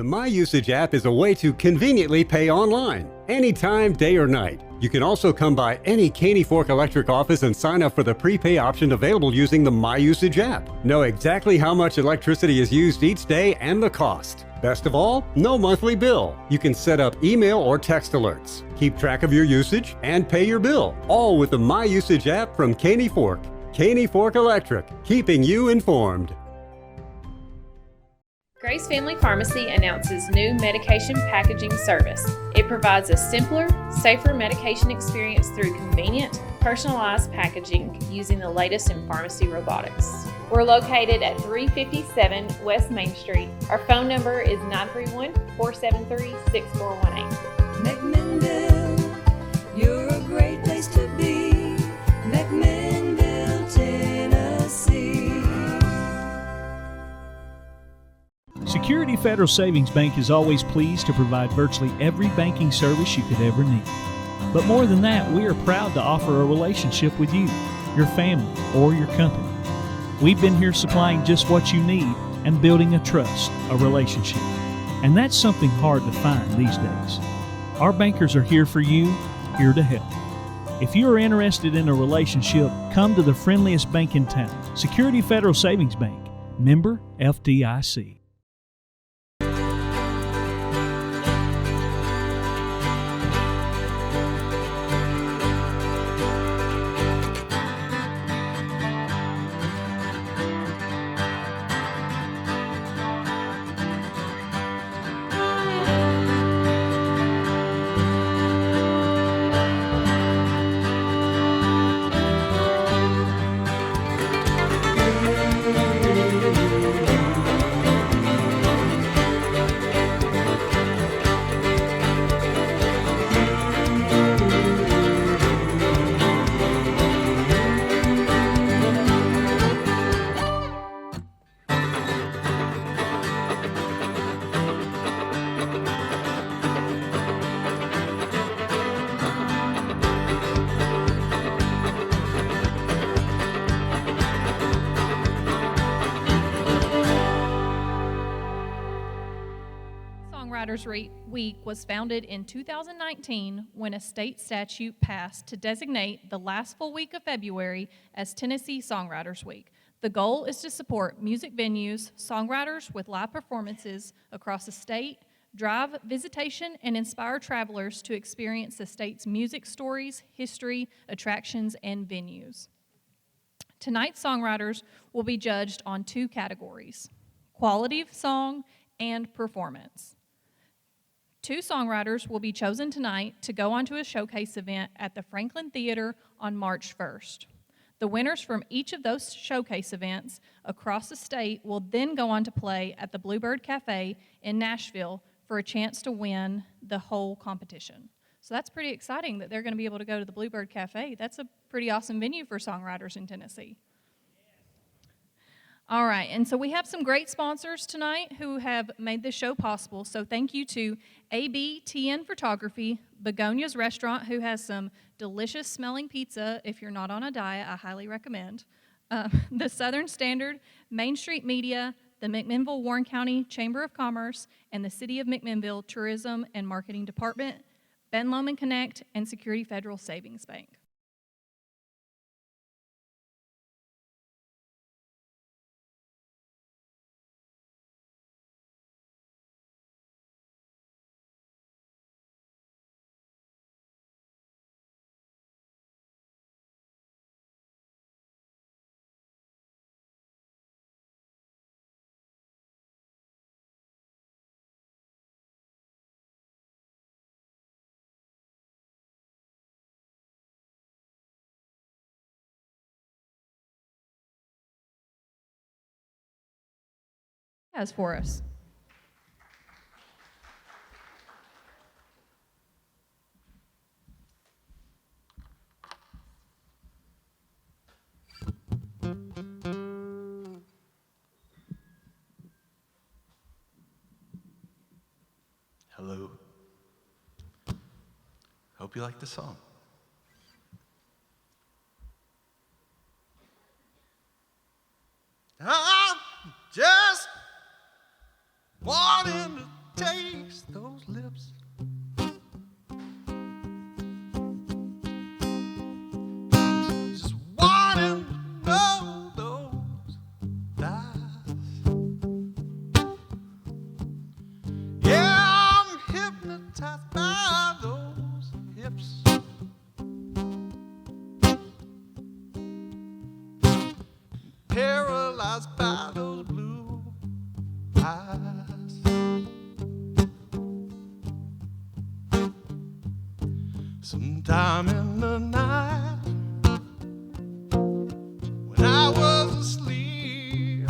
My Usage app is a way to conveniently pay online, anytime, day or night. You can also come by any Caney Fork Electric office and sign up for the prepay option available using the My Usage app. Know exactly how much electricity is used each day and the cost. Best of all, no monthly bill. You can set up email or text alerts, keep track of your usage, and pay your bill, all with the My Usage app from Caney Fork. Caney Fork Electric, keeping you informed. Grace Family Pharmacy announces new medication packaging service. It provides a simpler, safer medication experience through convenient, personalized packaging using the latest in pharmacy robotics. We're located at 357 West Main Street. Our phone number is 931-473-6418. McMinnville, you're a great place to be. McMinnville, Tennessee. Security Federal Savings Bank is always pleased to provide virtually every banking service you could ever need. But more than that, we are proud to offer a relationship with you, your family, or your company. We've been here supplying just what you need and building a trust, a relationship. And that's something hard to find these days. Our bankers are here for you, here to help. If you are interested in a relationship, come to the friendliest bank in town, Security Federal Savings Bank, member FDIC. Songwriters Week was founded in 2019 when a state statute passed to designate the last full week of February as Tennessee Songwriters Week. The goal is to support music venues, songwriters with live performances across the state, drive visitation, and inspire travelers to experience the state's music stories, history, attractions, and venues. Tonight's songwriters will be judged on two categories: quality of song and performance. Two songwriters will be chosen tonight to go on to a showcase event at the Franklin Theater on March 1st. The winners from each of those showcase events across the state will then go on to play at the Bluebird Cafe in Nashville for a chance to win the whole competition. So that's pretty exciting that they're going to be able to go to the Bluebird Cafe. That's a pretty awesome venue for songwriters in Tennessee. All right, and so we have some great sponsors tonight who have made this show possible. So thank you to ABTN Photography, Begonia's Restaurant, who has some delicious smelling pizza. If you're not on a diet, I highly recommend. The Southern Standard, Main Street Media, the McMinnville Warren County Chamber of Commerce, and the City of McMinnville Tourism and Marketing Department, Ben Lomond Connect, and Security Federal Savings Bank. Has for us. Hello. Hope you like the song. I'm just wanting to Sometime in the night when I was asleep,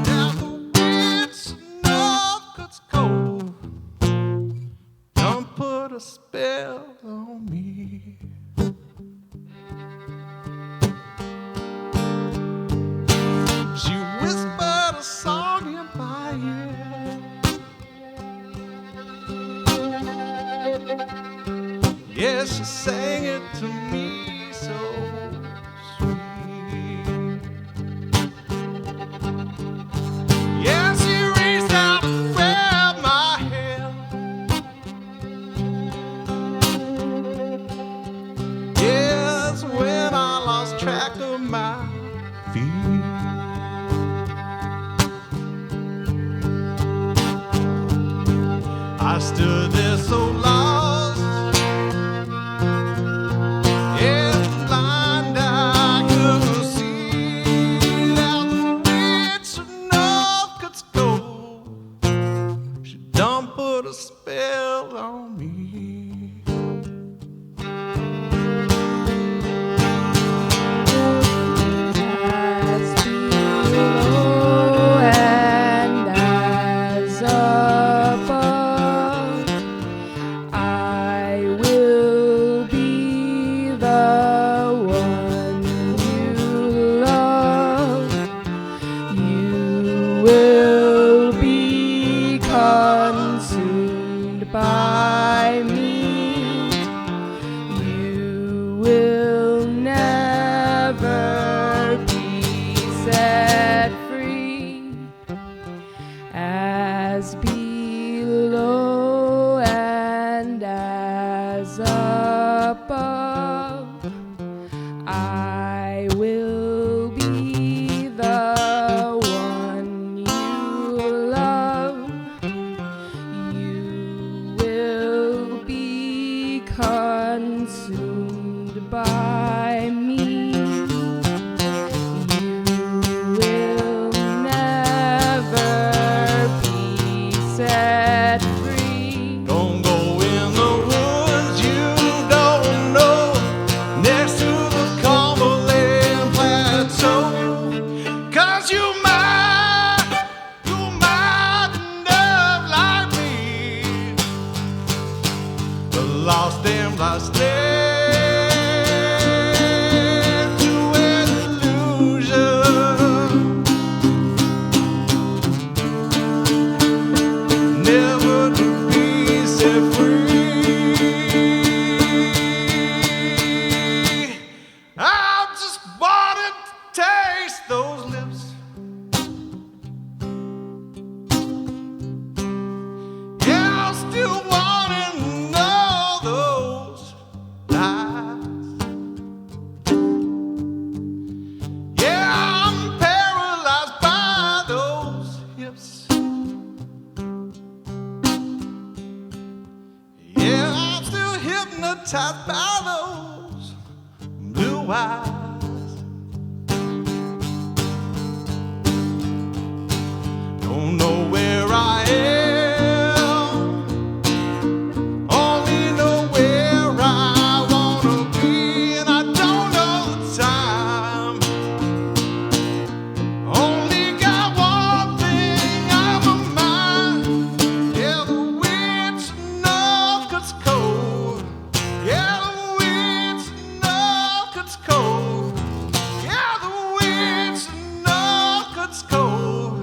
now the winds of Northcote's cold don't put a spell on me. She whispered a song in my ear. Yes, she sang it to me so sweet. Yes, she reached out and grabbed my hand. Yes, when I lost track of my feet. I stood there so lost, yes, blind I couldn't see that the witch of Northcote's gold, she done put a spell on me. As below and as above, I will be the one you love. You will be consumed by me. You will never be set free. As below and as above, I will be the one you love. You will be consumed by me. You will never be set free. Don't go in the woods you don't know, next to the Cumberland Plateau, 'cause you might end up like me, the lost and lost to an illusion, never to be set free. I just wanted to taste those lips, yeah, I still wanting to know those lies. Yeah, I'm paralyzed by those hips. Yeah, I'm still hypnotized by those blue eyes. Don't know where I am, only know where I wanna be, and I don't know the time. Only got one thing on my mind, yeah, the witch of Northcote's cold. Yeah, the witch of Northcote's cold. Yeah, the witch of Northcote's cold.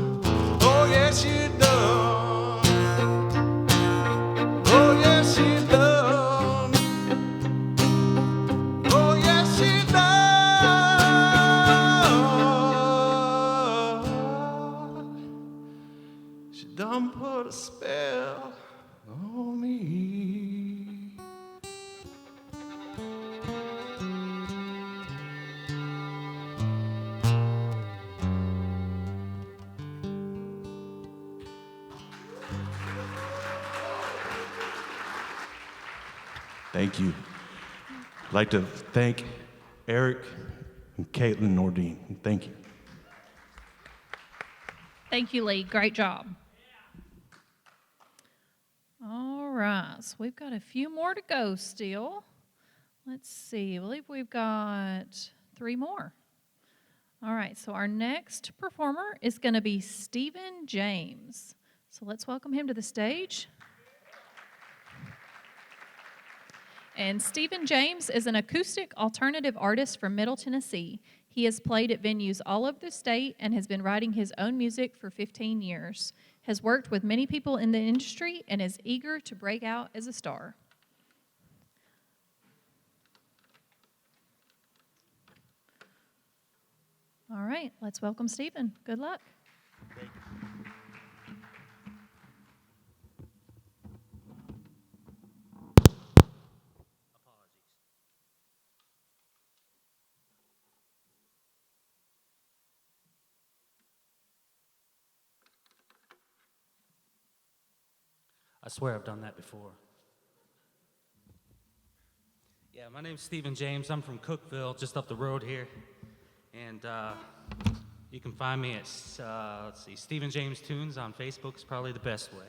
Oh, yes, she done. Oh, yes, she done. Oh, yes, she done. She done put a spell on me. Thank you. I'd like to thank Eric and Caitlin Nordine. Thank you. Thank you, Lee. Great job. All right, so we've got a few more to go still. Let's see, I believe we've got 3 more. All right, so our next performer is going to be Stephen James. So let's welcome him to the stage. And Stephen James is an acoustic alternative artist from Middle Tennessee. He has played at venues all over the state and has been writing his own music for 15 years, has worked with many people in the industry, and is eager to break out as a star. All right, let's welcome Stephen. Good luck. I swear I've done that before. Yeah, my name's Stephen James. I'm from Cookville, just up the road here. And you can find me at, Stephen James Tunes on Facebook is probably the best way.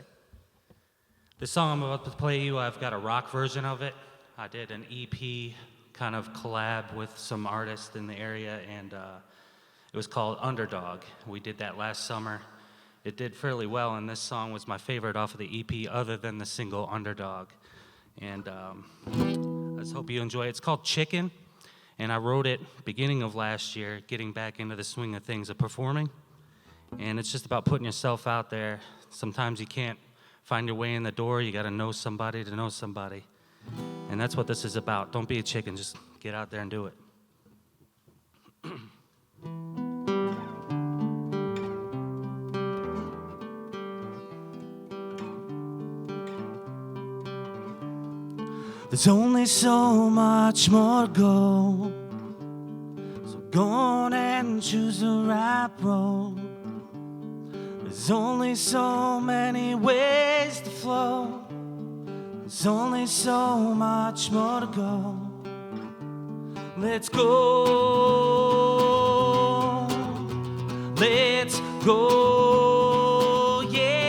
The song I'm about to play you, I've got a rock version of it. I did an EP kind of collab with some artists in the area, and it was called Underdog. We did that last summer. It did fairly well, and this song was my favorite off of the EP other than the single Underdog. And I just hope you enjoy it. It's called Chicken. And I wrote it beginning of last year, getting back into the swing of things of performing. And it's just about putting yourself out there. Sometimes you can't find your way in the door. You got to know somebody to know somebody. And that's what this is about. Don't be a chicken. Just get out there and do it. There's only so much more to go, so go on and choose the right road. There's only so many ways to flow. There's only so much more to go. Let's go. Let's go. Yeah.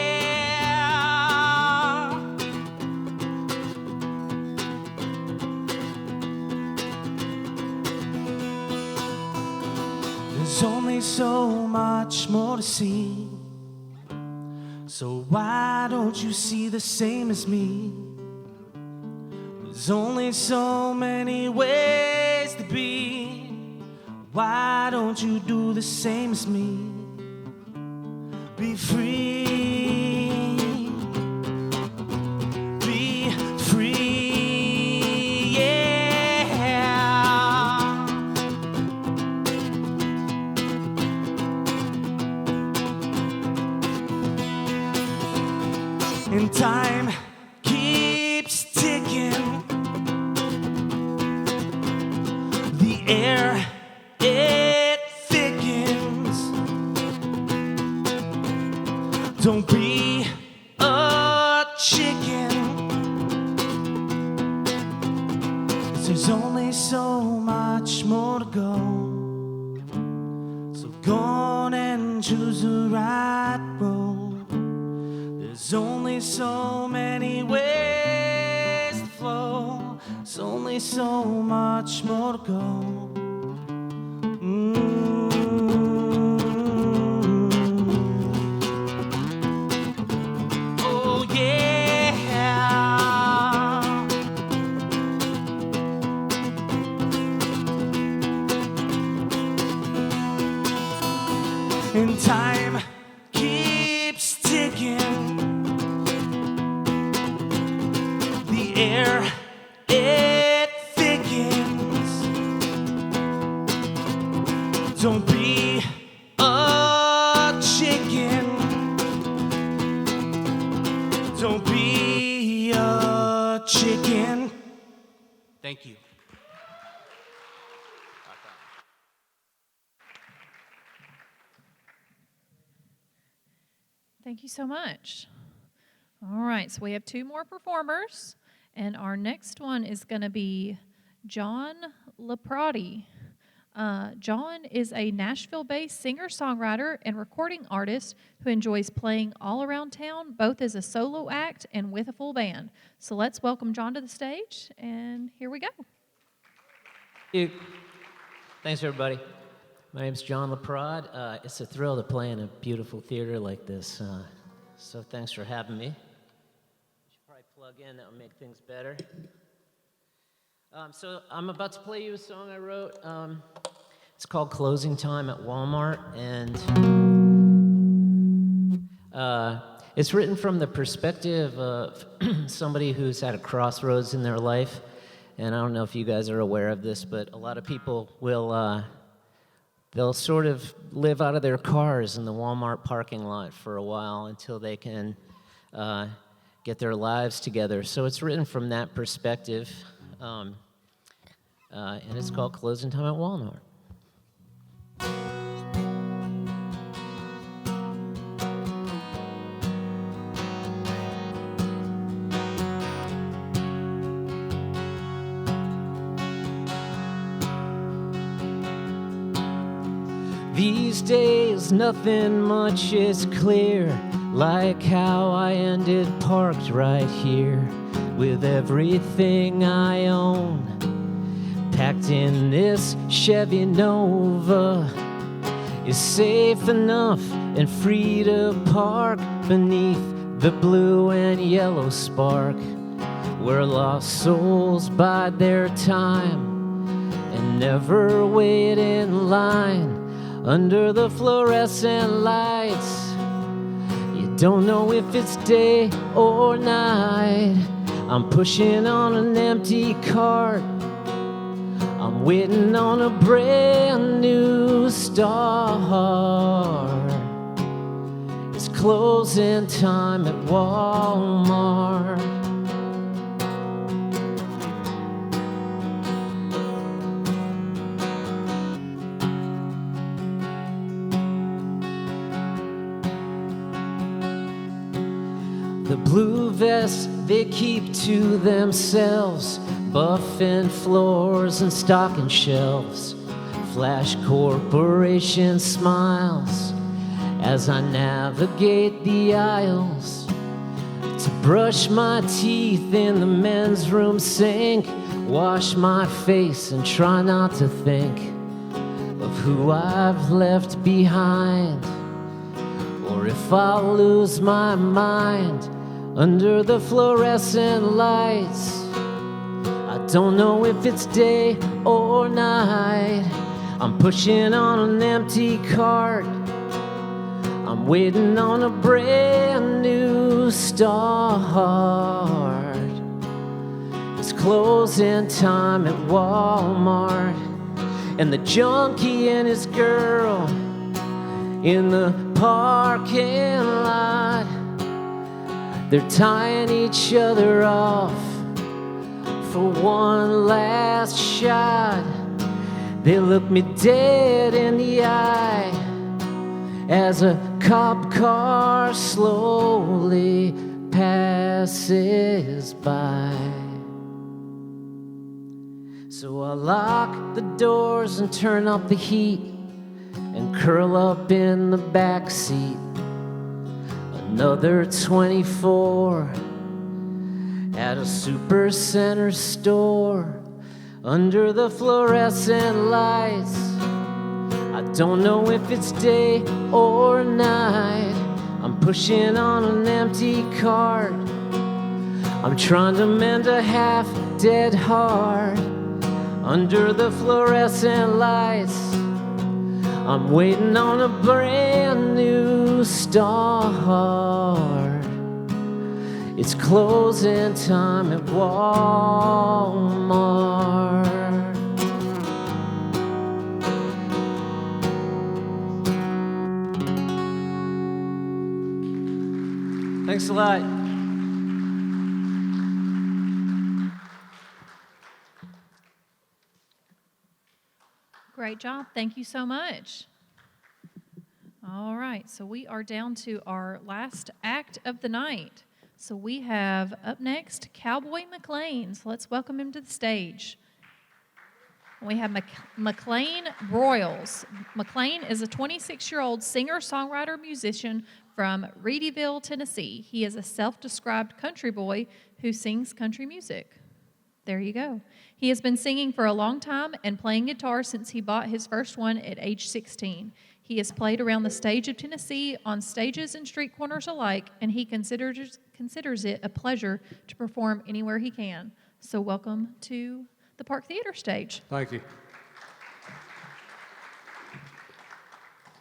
There's only so much more to see. So why don't you see the same as me? There's only so many ways to be. Why don't you do the same as me? Be free. Be free, yeah. And time keeps ticking. The air, it thickens. Don't be a chicken. 'Cause there's only so much more to go. So go on and choose the right road. There's only so many ways to flow. There's only so much more to go. Oh yeah. And time keeps ticking. The air, it thickens. Don't be a chicken. Don't be a chicken. Thank you. Thank you so much. All right, so we have 2 more performers, and our next one is going to be John Laprati. John is a Nashville-based singer-songwriter and recording artist who enjoys playing all around town, both as a solo act and with a full band. So let's welcome John to the stage, and here we go. Thank you. Thanks, everybody. My name's John LaPrade. It's a thrill to play in a beautiful theater like this, so thanks for having me. Should probably plug in, that will make things better. So I'm about to play you a song I wrote. It's called Closing Time at Walmart, and it's written from the perspective of somebody who's at a crossroads in their life. And I don't know if you guys are aware of this, but a lot of people will, they'll sort of live out of their cars in the Walmart parking lot for a while until they can get their lives together. So it's written from that perspective. And it's called Closing Time at Walmart. These days, nothing much is clear, like how I ended parked right here with everything I own packed in this Chevy Nova. Is safe enough and free to park beneath the blue and yellow spark, where lost souls bide their time and never wait in line under the fluorescent lights. You don't know if it's day or night. I'm pushing on an empty cart. I'm waiting on a brand new start. It's closing time at Walmart. The blue vests they keep to themselves, buffing floors and stocking shelves. Flash corporation smiles as I navigate the aisles to brush my teeth in the men's room sink, wash my face and try not to think of who I've left behind, or if I'll lose my mind under the fluorescent lights. I don't know if it's day or night. I'm pushing on an empty cart. I'm waiting on a brand new start. It's closing time at Walmart, and the junkie and his girl in the parking lot, they're tying each other off for one last shot. They look me dead in the eye as a cop car slowly passes by. So I lock the doors and turn up the heat and curl up in the back seat. Another 24 at a supercenter store under the fluorescent lights. I don't know if it's day or night. I'm pushing on an empty cart. I'm trying to mend a half-dead heart under the fluorescent lights. I'm waiting on a brand new start. It's closing time at Walmart. Thanks a lot. Great job. Thank you so much. All right, so we are down to our last act of the night. So we have up next Cowboy McLean. So let's welcome him to the stage. We have McLean Broyles. McLean is a 26-year-old singer-songwriter musician from Reedyville, Tennessee. He is a self-described country boy who sings country music. There you go. He has been singing for a long time and playing guitar since he bought his first one at age 16. He has played around the stage of Tennessee on stages and street corners alike, and he considers it a pleasure to perform anywhere he can. So welcome to the Park Theater stage. Thank you.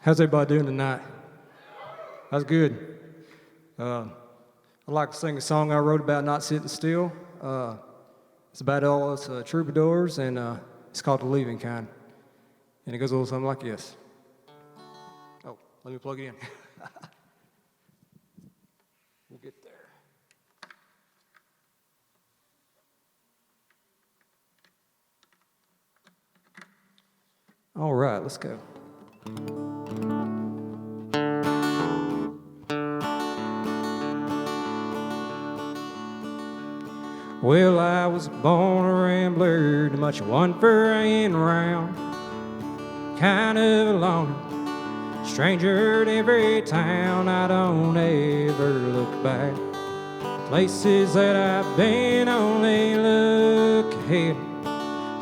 How's everybody doing tonight? That's good. I'd like to sing a song I wrote about not sitting still. It's about all us troubadours, and it's called The Leaving Kind. And it goes a little something like this. Oh, let me plug it in. We'll get there. All right, let's go. Well, I was born a rambler, too much one for in round. Kind of a loner, stranger to every town. I don't ever look back. Places that I've been, only look ahead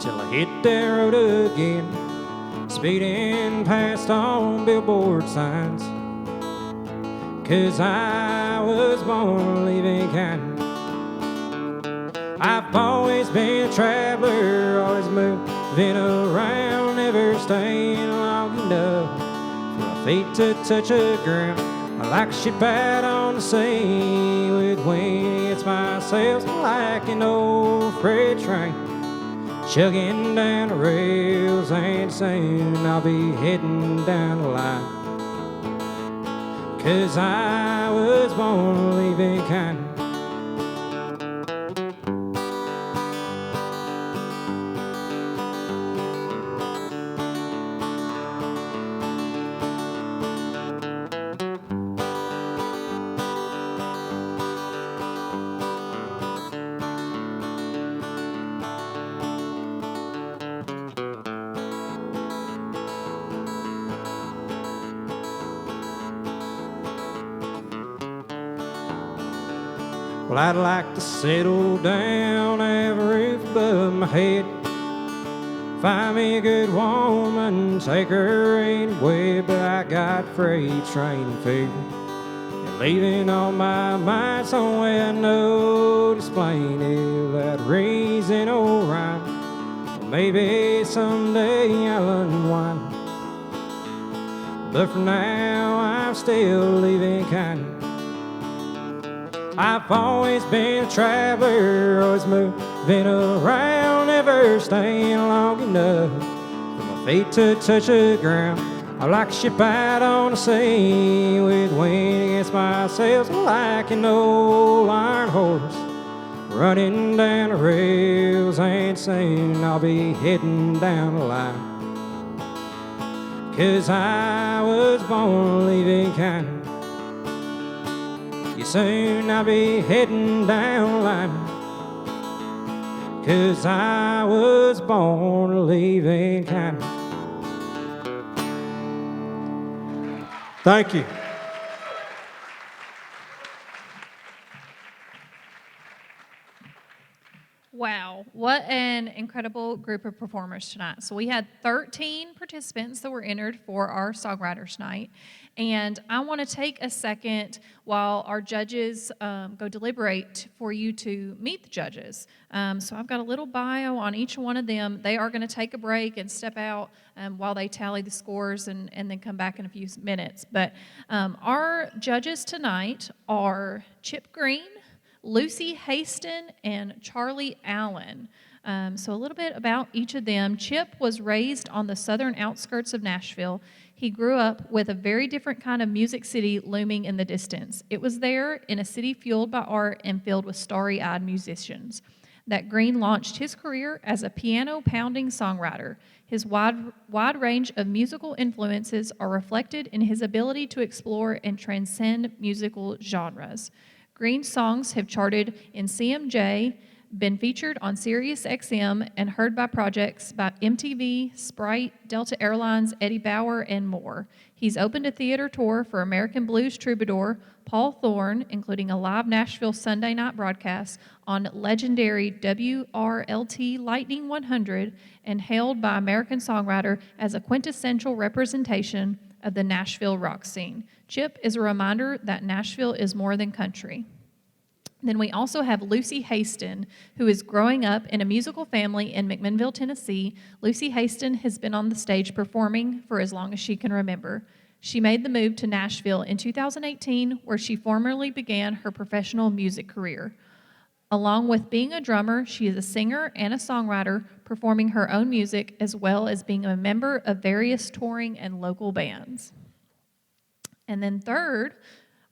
till I hit that road again. Speeding past on billboard signs, 'cause I was born leaving kind. I've always been a traveler, always moving around, never staying long enough for my feet to touch the ground. I like a ship out on the sea with wings my sails, like an old freight train chugging down the rails, and soon I'll be heading down the line. 'Cause I was born leaving kind. Well, I'd like to settle down, have a roof above my head, find me a good woman, take her anywhere. But I got freight train fever and leaving on my mind somewhere I know to explain it without reason or rhyme. Well, maybe someday I'll unwind, but for now I'm still leaving kind. I've always been a traveler, always moving around, never staying long enough for my feet to touch the ground. I like a ship out on the sea with wind against my sails, like an old iron horse running down the rails, and soon I'll be heading down the line. 'Cause I was born leaving kind. Soon I'll be heading down the line, 'cause I was born leaving kind. Thank you. Wow, what an incredible group of performers tonight. So we had 13 participants that were entered for our Songwriters Night. And I want to take a second while our judges go deliberate for you to meet the judges. So I've got a little bio on each one of them. They are going to take a break and step out while they tally the scores and then come back in a few minutes. But our judges tonight are Chip Green, Lucy Haston, and Charlie Allen. So a little bit about each of them. Chip was raised on the southern outskirts of Nashville. He grew up with a very different kind of music city looming in the distance. It was there, in a city fueled by art and filled with starry-eyed musicians, that Green launched his career as a piano-pounding songwriter. His wide range of musical influences are reflected in his ability to explore and transcend musical genres. Green's songs have charted in CMJ, been featured on Sirius XM and heard by projects by MTV, Sprite, Delta Airlines, Eddie Bauer, and more. He's opened a theater tour for American Blues troubadour Paul Thorne, including a live Nashville Sunday night broadcast on legendary WRLT Lightning 100, and hailed by American Songwriter as a quintessential representation of the Nashville rock scene. Chip is a reminder that Nashville is more than country. Then we also have Lucy Haston, who is growing up in a musical family in McMinnville, Tennessee. Lucy Haston has been on the stage performing for as long as she can remember. She made the move to Nashville in 2018, where she formally began her professional music career. Along with being a drummer, she is a singer and a songwriter, performing her own music as well as being a member of various touring and local bands. And then third,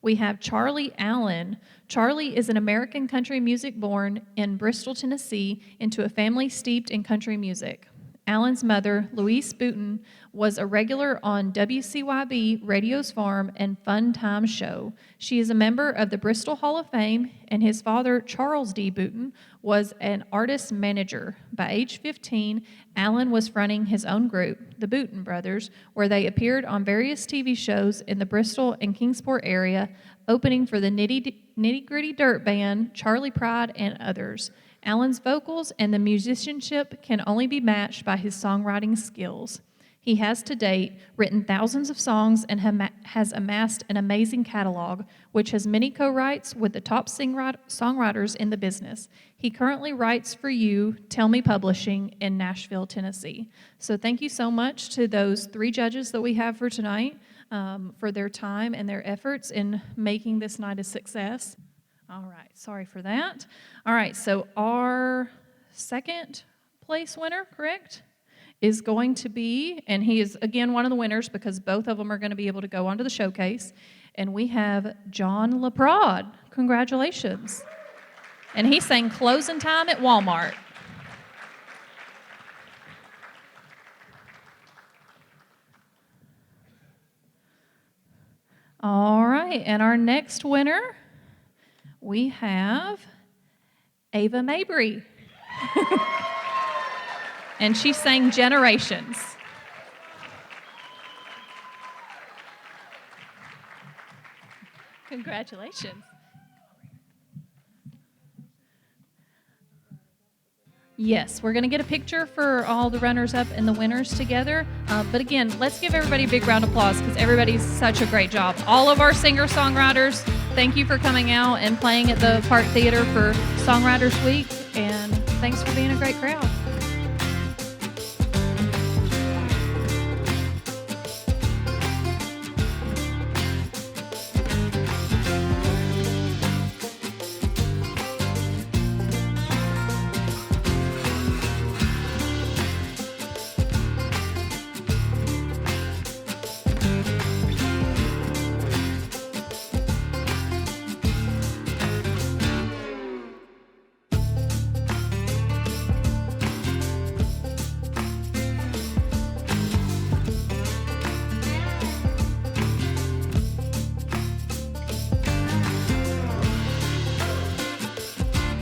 we have Charlie Allen. Charlie is an American country music born in Bristol, Tennessee, into a family steeped in country music. Allen's mother, Louise Booten, was a regular on WCYB, Radio's Farm, and Fun Time Show. She is a member of the Bristol Hall of Fame, and his father, Charles D. Booten, was an artist manager. By age 15, Allen was fronting his own group, the Booten Brothers, where they appeared on various TV shows in the Bristol and Kingsport area, opening for the Nitty Gritty Dirt Band, Charlie Pride, and others. Allen's vocals and the musicianship can only be matched by his songwriting skills. He has to date written thousands of songs and has amassed an amazing catalog, which has many co-writes with the top songwriters in the business. He currently writes for Tell Me Publishing in Nashville, Tennessee. So thank you so much to those 3 judges that we have for tonight for their time and their efforts in making this night a success. All right, sorry for that. All right, so our second place winner, correct, is going to be, and he is, again, one of the winners because both of them are going to be able to go onto the showcase, and we have John LaPrade. Congratulations. And he sang Closing Time at Walmart. All right, and our next winner, we have Ava Mabry. And she sang Generations. Congratulations. Yes, we're going to get a picture for all the runners-up and the winners together. But again, let's give everybody a big round of applause because everybody's such a great job. All of our singer-songwriters, thank you for coming out and playing at the Park Theater for Songwriters Week. And thanks for being a great crowd.